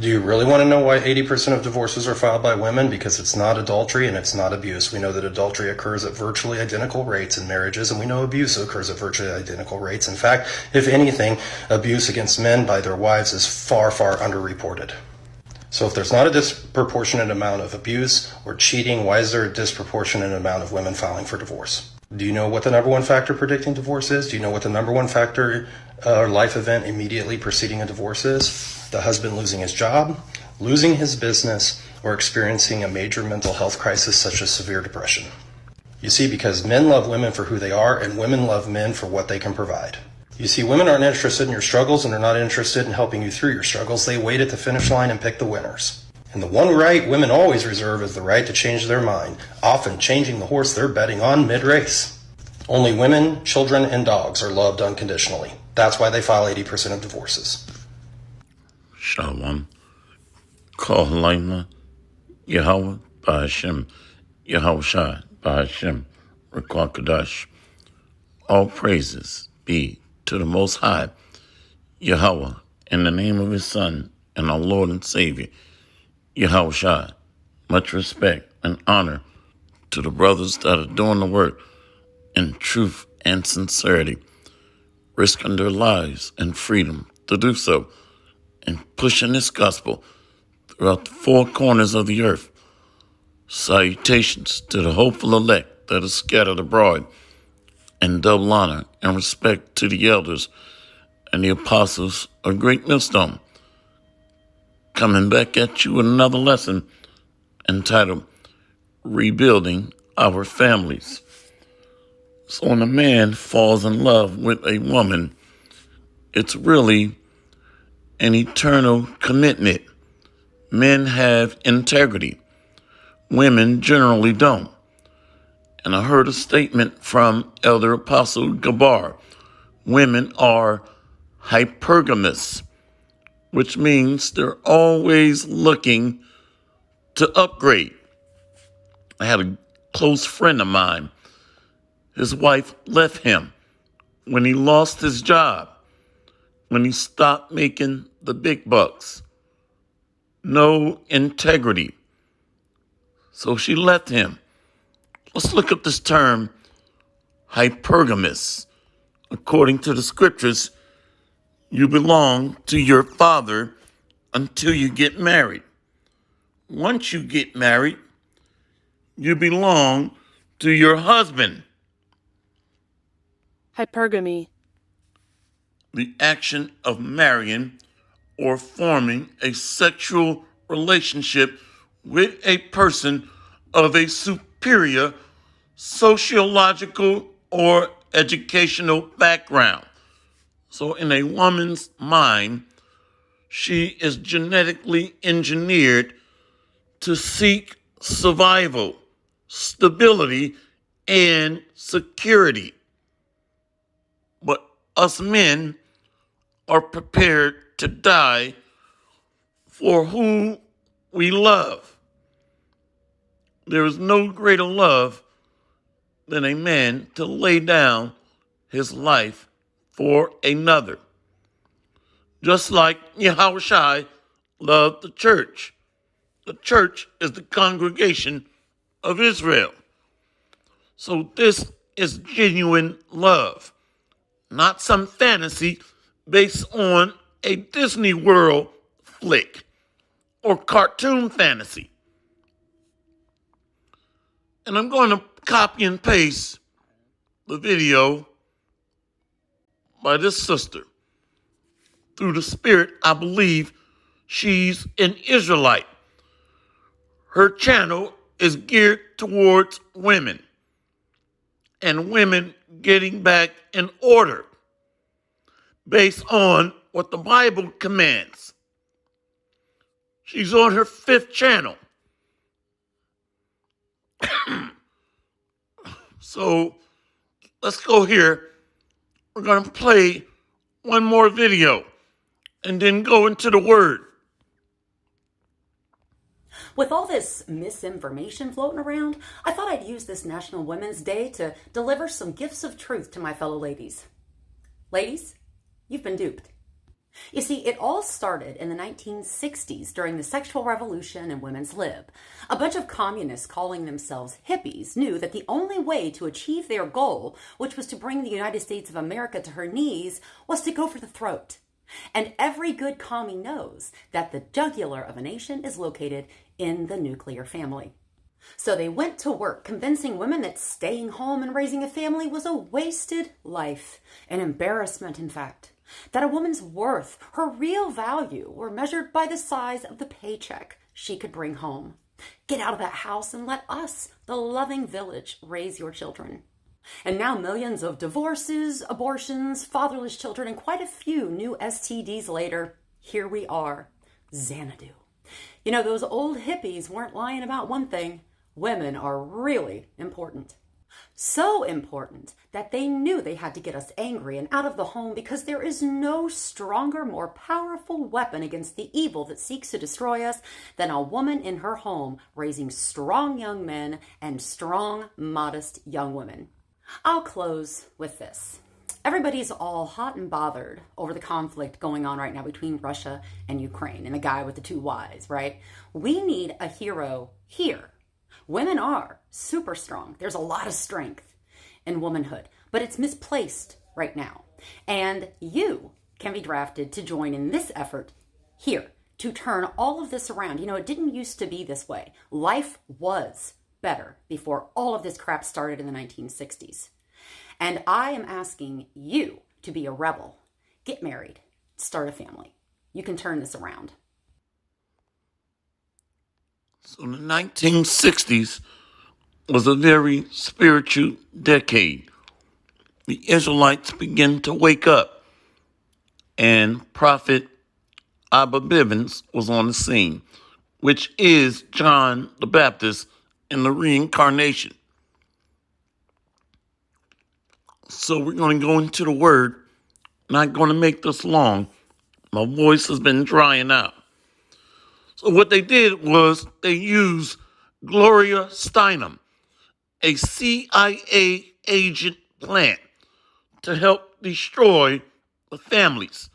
Do you really want to know why 80% of divorces are filed by women? Because it's not adultery and it's not abuse. We know that adultery occurs at virtually identical rates in marriages, and we know abuse occurs at virtually identical rates. In fact, if anything, abuse against men by their wives is far, far underreported. So if there's not a disproportionate amount of abuse or cheating, why is there a disproportionate amount of women filing for divorce? Do you know what the number one factor predicting divorce is? Do you know what the number one factor or life event immediately preceding a divorce is? The husband losing his job, losing his business, or experiencing a major mental health crisis such as severe depression. You see, because men love women for who they are and women love men for what they can provide. You see, women aren't interested in your struggles and they're not interested in helping you through your struggles. They wait at the finish line and pick the winners. And the one right women always reserve is the right to change their mind, often changing the horse they're betting on mid-race. Only women, children, and dogs are loved unconditionally. That's why they file 80% of divorces. Shalom. Call Halima, Yahweh, Ba'ashem, Yahushua, Ba'ashem, Rekwakadash. All praises be to the Most High, Yahweh, in the name of His Son and our Lord and Savior, Yahushua. Much respect and honor to the brothers that are doing the work in truth and sincerity, risking their lives and freedom to do so, and pushing this gospel throughout the four corners of the earth. Salutations to the hopeful elect that are scattered abroad, and double honor and respect to the elders and the apostles of Great Millstone. Coming back at you with another lesson entitled Rebuilding Our Families. So when a man falls in love with a woman, it's really an eternal commitment. Men have integrity. Women generally don't. And I heard a statement from Elder Apostle Gabar. Women are hypergamous, which means they're always looking to upgrade. I had a close friend of mine. His wife left him when he lost his job, when he stopped making the big bucks. No integrity. So she left him. Let's look up this term, hypergamous. According to the scriptures, you belong to your father until you get married. Once you get married, you belong to your husband. Hypergamy. The action of marrying or forming a sexual relationship with a person of a superior sociological or educational background. So in a woman's mind, she is genetically engineered to seek survival, stability, and security. But us men are prepared to die for who we love. There is no greater love than a man to lay down his life for another. Just like Yahushua loved the church. The church is the congregation of Israel. So this is genuine love, not some fantasy based on a Disney World flick or cartoon fantasy. And I'm going to copy and paste the video by this sister. Through the Spirit, I believe she's an Israelite. Her channel is geared towards women and women getting back in order based on what the Bible commands. She's on her 5th channel. So let's go here. We're going to play one more video and then go into the Word. With all this misinformation floating around, I thought I'd use this National Women's Day to deliver some gifts of truth to my fellow ladies. Ladies, you've been duped. You see, it all started in the 1960s during the sexual revolution and women's lib. A bunch of communists calling themselves hippies knew that the only way to achieve their goal, which was to bring the United States of America to her knees, was to go for the throat. And every good commie knows that the jugular of a nation is located in the nuclear family. So they went to work convincing women that staying home and raising a family was a wasted life, an embarrassment, in fact. That a woman's worth, her real value, were measured by the size of the paycheck she could bring home. Get out of that house and let us, the loving village, raise your children. And now millions of divorces, abortions, fatherless children, and quite a few new STDs later, here we are, Xanadu. You know, those old hippies weren't lying about one thing. Women are really important. So important that they knew they had to get us angry and out of the home, because there is no stronger, more powerful weapon against the evil that seeks to destroy us than a woman in her home raising strong young men and strong, modest young women. I'll close with this. Everybody's all hot and bothered over the conflict going on right now between Russia and Ukraine and the guy with the two Ys, right? We need a hero here. Women are super strong. There's a lot of strength in womanhood, but it's misplaced right now. And you can be drafted to join in this effort here to turn all of this around. You know, it didn't used to be this way. Life was better before all of this crap started in the 1960s. And I am asking you to be a rebel. Get married. Start a family. You can turn this around. So the 1960s was a very spiritual decade. The Israelites began to wake up, and Prophet Abba Bivens was on the scene, which is John the Baptist in the reincarnation. So we're going to go into the word. Not going to make this long. My voice has been drying out. So what they did was they used Gloria Steinem, a CIA agent plant, to help destroy the families,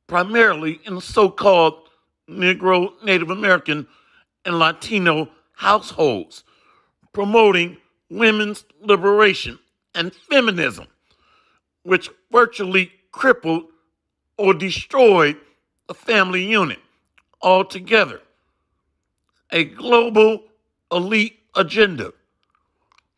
primarily in the so-called Negro, Native American, and Latino households, promoting women's liberation and feminism, which virtually crippled or destroyed the family unit altogether. A global elite agenda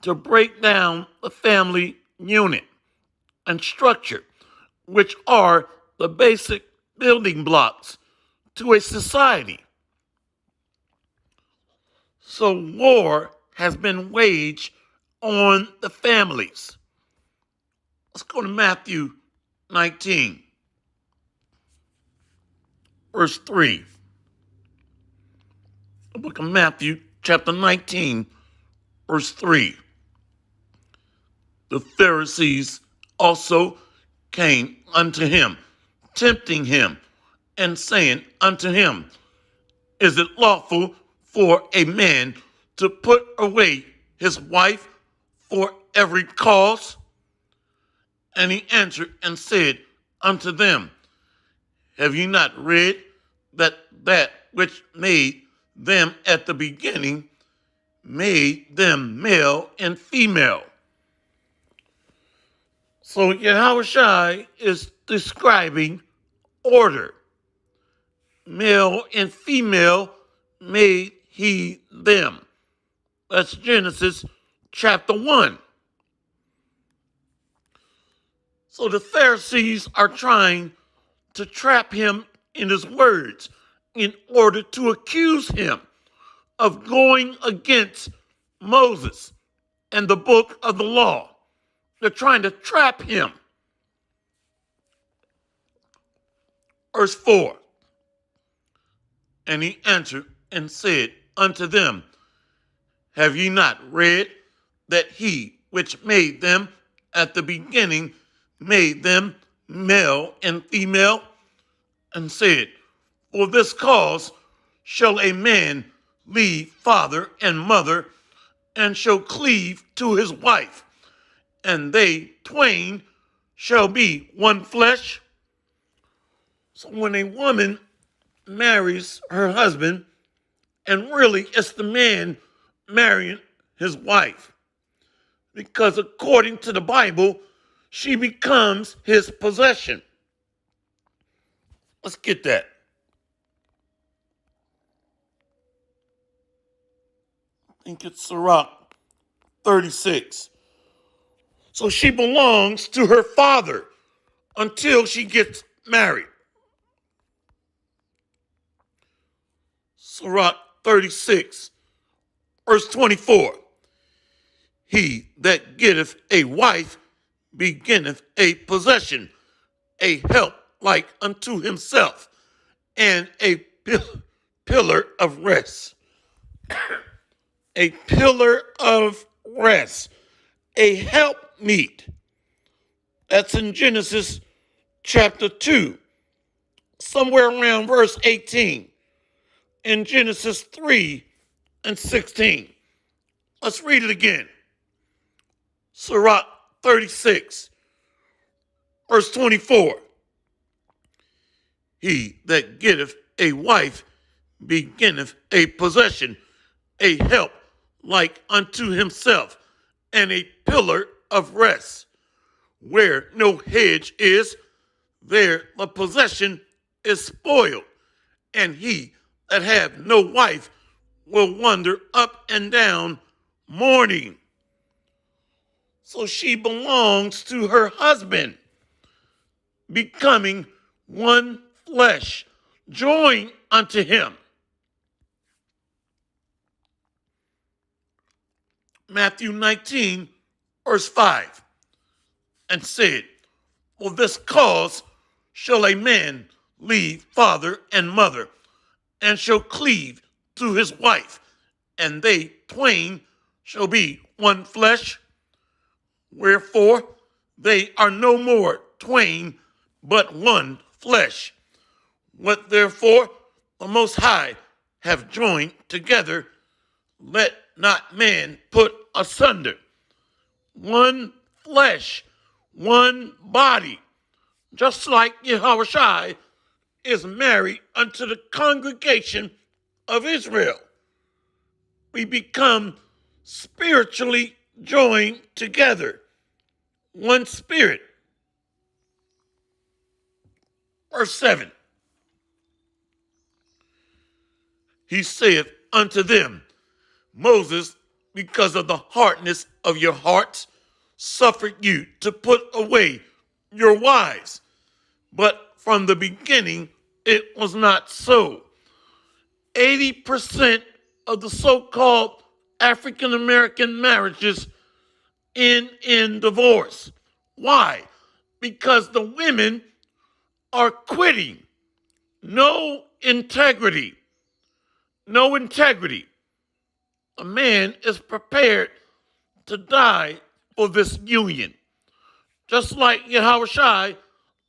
to break down the family unit and structure, which are the basic building blocks to a society. So war has been waged on the families. Let's go to Matthew 19, verse 3. The book of Matthew, chapter 19, verse 3. The Pharisees also came unto him, tempting him, and saying unto him, Is it lawful for a man to put away his wife for every cause? And he answered and said unto them, Have ye not read that which made them at the beginning made them male and female? So Yahushua is describing order. Male and female made he them. That's Genesis chapter 1. So the Pharisees are trying to trap him in his words in order to accuse him of going against Moses and the book of the law. They're trying to trap him. Verse 4. And he answered and said unto them, Have ye not read that he which made them at the beginning made them male and female? And said, For this cause shall a man leave father and mother, and shall cleave to his wife, and they twain shall be one flesh. So when a woman marries her husband, and really it's the man marrying his wife, because according to the Bible, she becomes his possession. Let's get that. I think it's Sirach 36. So she belongs to her father until she gets married. Sirach 36, verse 24. He that getteth a wife beginneth a possession, a help like unto himself, and a pillar of rest. A pillar of rest, a helpmeet. That's in Genesis chapter 2, somewhere around verse 18. In Genesis 3 and 16. Let's read it again. Sirach 36, verse 24. He that getteth a wife beginneth a possession, a help like unto himself, and a pillar of rest. Where no hedge is, there the possession is spoiled, and he that hath no wife will wander up and down mourning. So she belongs to her husband, becoming one flesh, joined unto him. Matthew 19, verse 5, and said, for this cause shall a man leave father and mother, and shall cleave to his wife, and they twain shall be one flesh. Wherefore they are no more twain, but one flesh. What therefore the Most High have joined together, let not man put asunder. One flesh, one body, just like Yahushua is married unto the congregation of Israel. We become spiritually joined together, one spirit. Verse 7. He saith unto them, Moses, because of the hardness of your hearts, suffered you to put away your wives. But from the beginning, it was not so. 80% of the so-called African American marriages end in divorce. Why? Because the women are quitting. No integrity. No integrity. A man is prepared to die for this union. Just like Yahushua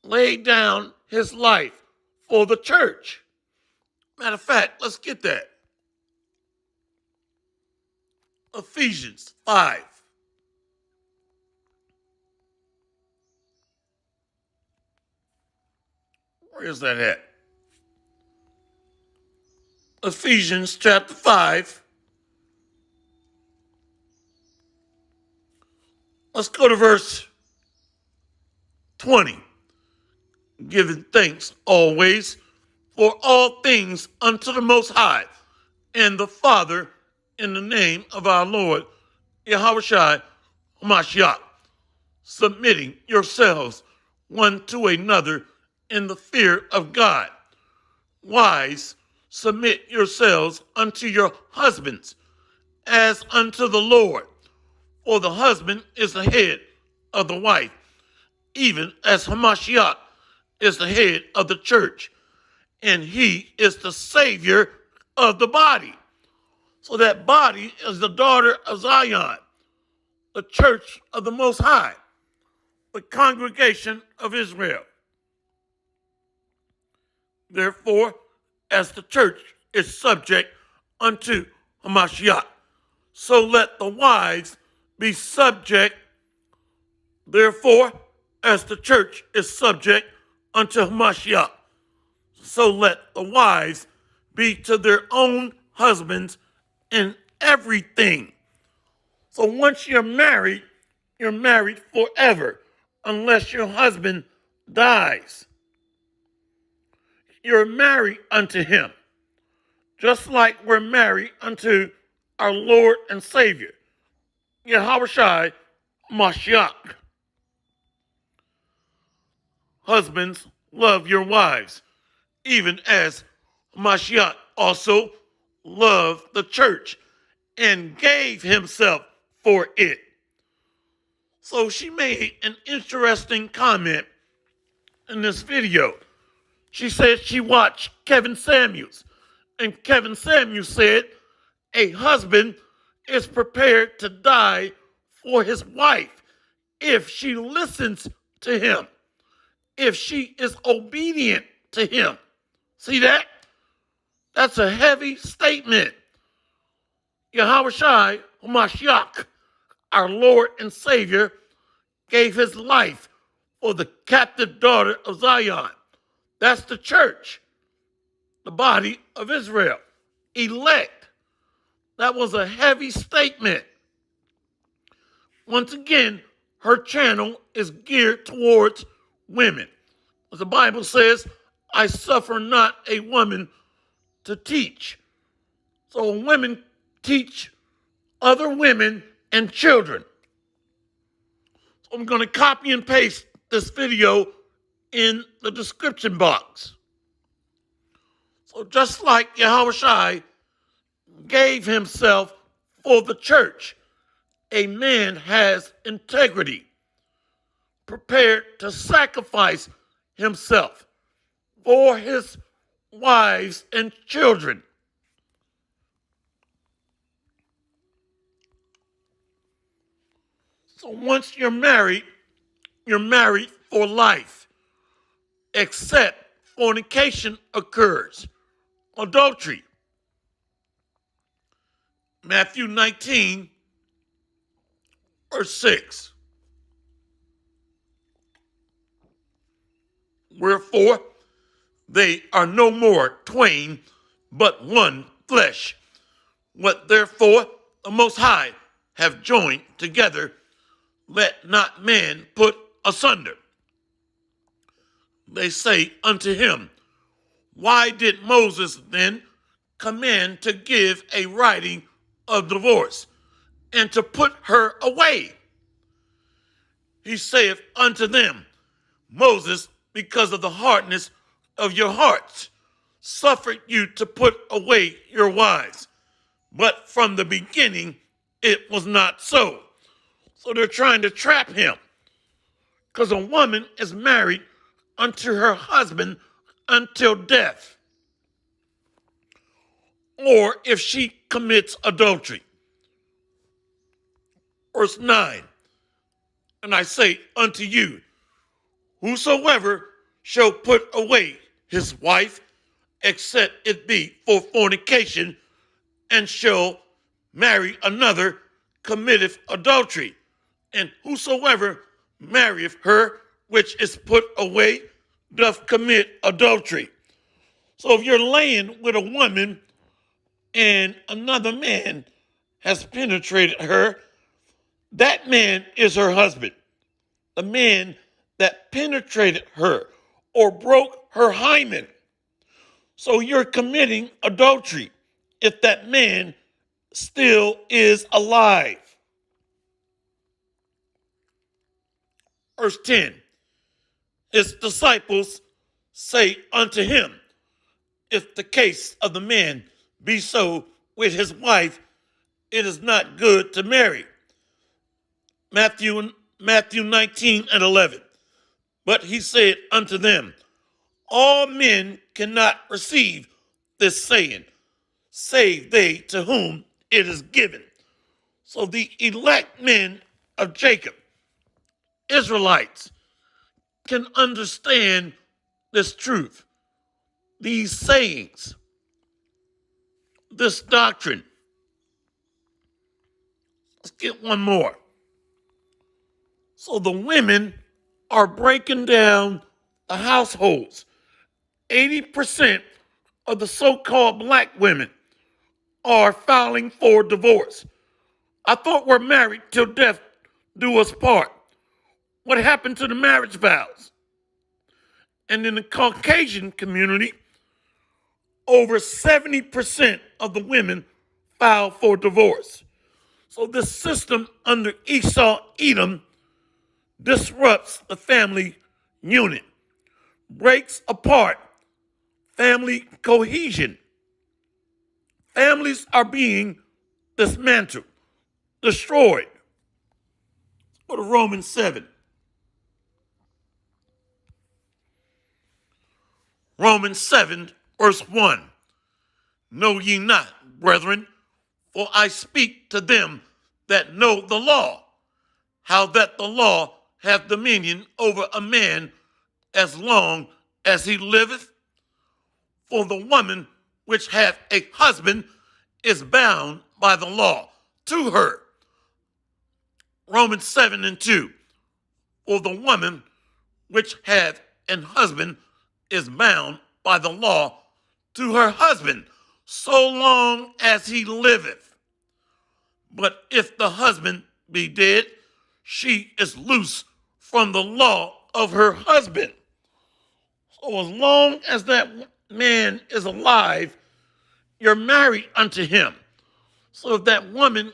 laid down his life for the church. Matter of fact, let's get that. Ephesians 5. Where is that at? Ephesians chapter 5. Let's go to verse 20. Giving thanks always for all things unto the Most High and the Father in the name of our Lord Yahushua Hamashiach, submitting yourselves one to another in the fear of God. Wives, submit yourselves unto your husbands as unto the Lord. For the husband is the head of the wife, even as Hamashiach is the head of the church, and he is the Savior of the body. So that body is the daughter of Zion, the church of the Most High, the congregation of Israel. Therefore, as the church is subject unto Hamashiach, so let the wives be subject. Therefore, as the church is subject unto Hamashiach, So let the wives be to their own husbands in everything. So once you're married forever, unless your husband dies. You're married unto him, just like we're married unto our Lord and Savior, Yahushua Mashiach. Husbands, love your wives, even as Mashiach also loved the church and gave himself for it. So she made an interesting comment in this video. She said she watched Kevin Samuels, and Kevin Samuels said a husband is prepared to die for his wife if she listens to him, if she is obedient to him. See that? That's a heavy statement. Yahushua Mashiach, our Lord and Savior, gave his life for the captive daughter of Zion. That's the church, the body of Israel, elect. That was a heavy statement. Once again, her channel is geared towards women. The Bible says, I suffer not a woman to teach. So women teach other women and children. So I'm going to copy and paste this video in the description box. So just like Yahushua gave himself for the church, a man has integrity, prepared to sacrifice himself for his wives and children. So once you're married for life, except fornication occurs, adultery. Matthew 19, verse 6. Wherefore, they are no more twain, but one flesh. What therefore the Most High have joined together, let not man put asunder. They say unto him, why did Moses then command to give a writing of divorce, and to put her away? He saith unto them, Moses, because of the hardness of your hearts, suffered you to put away your wives. But from the beginning, it was not so. So they're trying to trap him, because a woman is married unto her husband until death, or if she commits adultery. Verse 9, and I say unto you, whosoever shall put away his wife, except it be for fornication, and shall marry another, committeth adultery. And whosoever marrieth her which is put away doth commit adultery. So if you're laying with a woman and another man has penetrated her, that man is her husband. The man that penetrated her or broke her hymen. So you're committing adultery if that man still is alive. Verse 10, his disciples say unto him, if the case of the man be so with his wife, it is not good to marry. Matthew 19 and 11. But he said unto them, all men cannot receive this saying, save they to whom it is given. So the elect men of Jacob, Israelites, can understand this truth, these sayings, this doctrine. Let's get one more. So the women are breaking down the households, 80% of the so-called black women are filing for divorce. I thought we're married till death do us part. What happened to the marriage vows? And in the Caucasian community, over 70% of the women file for divorce. So this system under Esau Edom disrupts the family unit, breaks apart family cohesion. Families are being dismantled, destroyed. Go to Romans 7. Romans 7, verse 1. Know ye not, brethren, for I speak to them that know the law, how that the law hath dominion over a man as long as he liveth? For the woman which hath a husband is bound by the law to her. Romans 7 and 2. For the woman which hath an husband is bound by the law to her husband, so long as he liveth. But if the husband be dead, she is loose from the law of her husband. So as long as that man is alive, you're married unto him. So if that woman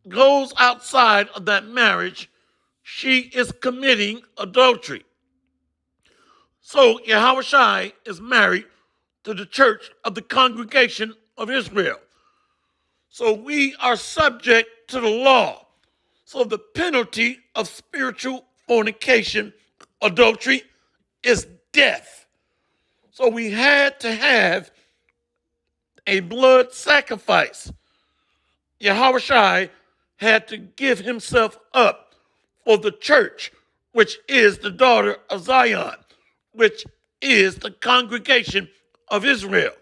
goes outside of that marriage, she is committing adultery. So Yahushua is married to the church of the congregation of Israel. So we are subject to the law. So the penalty of spiritual fornication, adultery, is death. So we had to have a blood sacrifice. Yahushua had to give himself up for the church, which is the daughter of Zion, which is the congregation of Israel.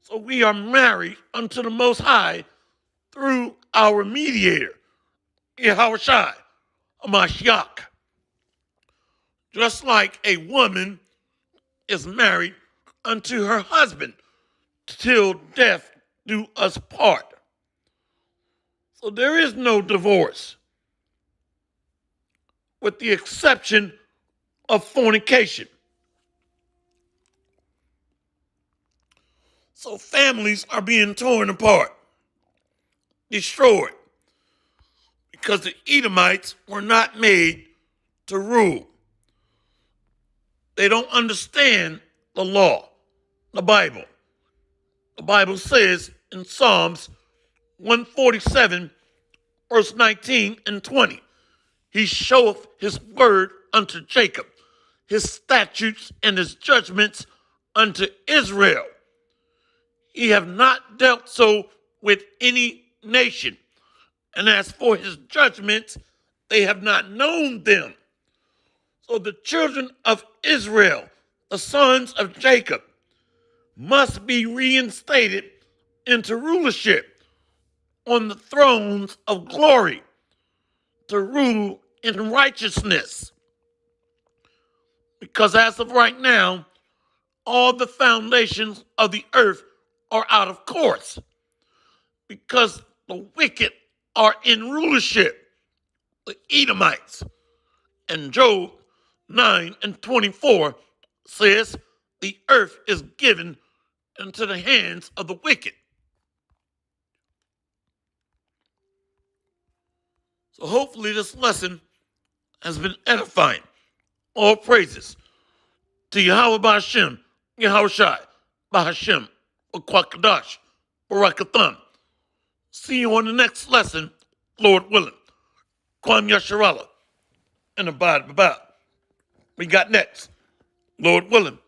So we are married unto the Most High through our mediator, Yahushua, Mashiach. Just like a woman is married unto her husband till death do us part. So there is no divorce, with the exception of fornication. So families are being torn apart, destroyed, because the Edomites were not made to rule. They don't understand the law, the Bible. The Bible says in Psalms 147, verse 19 and 20, he showeth his word unto Jacob, his statutes and his judgments unto Israel. He have not dealt so with any nation. And as for his judgments, they have not known them. So the children of Israel, the sons of Jacob, must be reinstated into rulership on the thrones of glory to rule in righteousness. Because as of right now, all the foundations of the earth are out of course, because the wicked are in rulership, the Edomites. And Job 9 and 24 says the earth is given into the hands of the wicked. So hopefully this lesson has been edifying. All praises to Yahweh Ba'Hashem, Yahushai, Ba'Hashem, Kwakadash, Barakatham. See you on the next lesson, Lord willing. Kwam Yasharallah and Abad Babad. We got next, Lord willing.